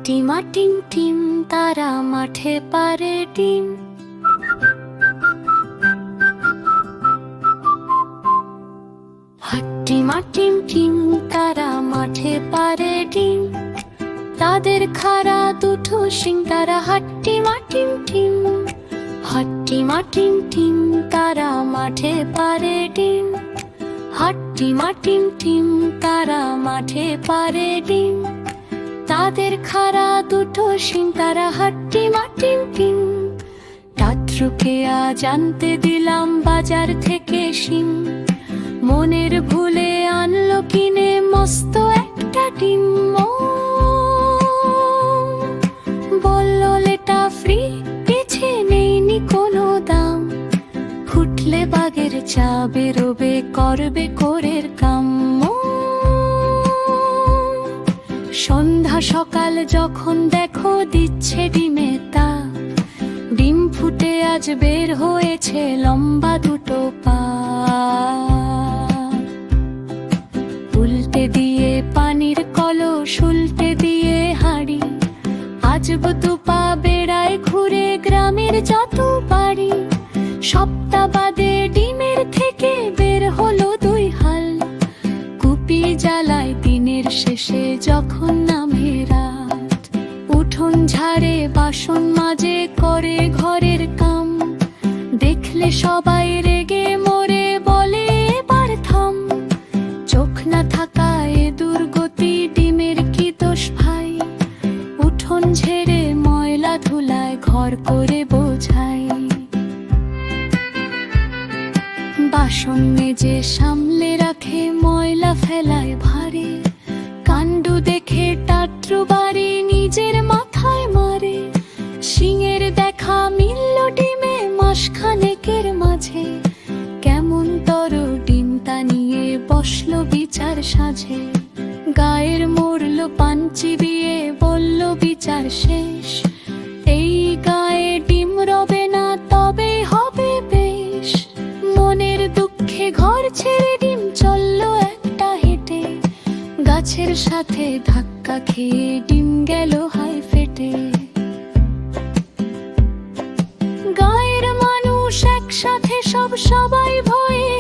টিমা team team তারা মাঠে পারে ডিম। টিমা টিম টিম তারা মাঠে পারে ডিম। তাদের খাড়া দুটো শিং, তারা হাট্টিমা টিম টিম। হাট্টিমা টিম টিম তারা মাঠে পারে ডিম। হাট্টিমা টিম টিম তারা মাঠে পারে ডিম। তাদের খাড়া দুটো শিং, তারা হাট্টিমা টিম টিম। টাত্রুকে আজ আনতে দিলাম বাজার থেকে শিং। মনের ভুলে আনলো কিনে মস্ত একটা ডিম। বললো লেটা ফ্রি, পিছে নেইনি কোনো দাম। ফুটলে বাগের চা বেরোবে, করবে কোরের কাম। সন্ধ্যা সকাল যখন দেখো দিচ্ছে ডিমে তা। ডিম ফুটে আজ বের হয়েছে লম্বা দুটো পা। উল্টে দিয়ে পানির কলস, উল্টে দিয়ে হাঁড়ি। আজব দুপা বেড়ায় ঘুরে গ্রামের যত বাড়ি। সপ্তাহ বাদে ডিমের থেকে বের হলো দুই হাল। কুপি জ্বালায় দিনের শেষে যখন নামে রাত। উঠোন ঝাড়ে, বাসন মাজে, করে ঘরের কাম। দেখলে সবাই রেগে মরে, বলে এবার থাম। চোখ না থাকায় দুর্গতি, ডিমের কি দোষ ভাই? উঠোন ঝেড়ে ময়লা ধুলায় ঘর করে বোঝাই। বাসন মেজে সামলে রাখে, ময়লা ফেলায় ভারে। কাণ্ড দেখে টাট্রু বাড়ি নিজের মাথায় মারে। শিঙের দেখা মিলল ডিমে মাসখানেকের মাঝে। কেমন তর ডিম তা নিয়ে বসলো বিচার সাজে। গায়ের মরল পাঞ্চি বিয়ে, বলল বিচার শেষ। এই গায়ে ডিম রবে না, তবে হবে বেশ। মনের দুঃখে ঘর ছেড়ে ডিম চলল একটা হেঁটে। গাছের সাথে ধাক্কা খেয়ে ডিম গেল হাই ফেটে। গায়ের মানুষ একসাথে সবাই ভয়ে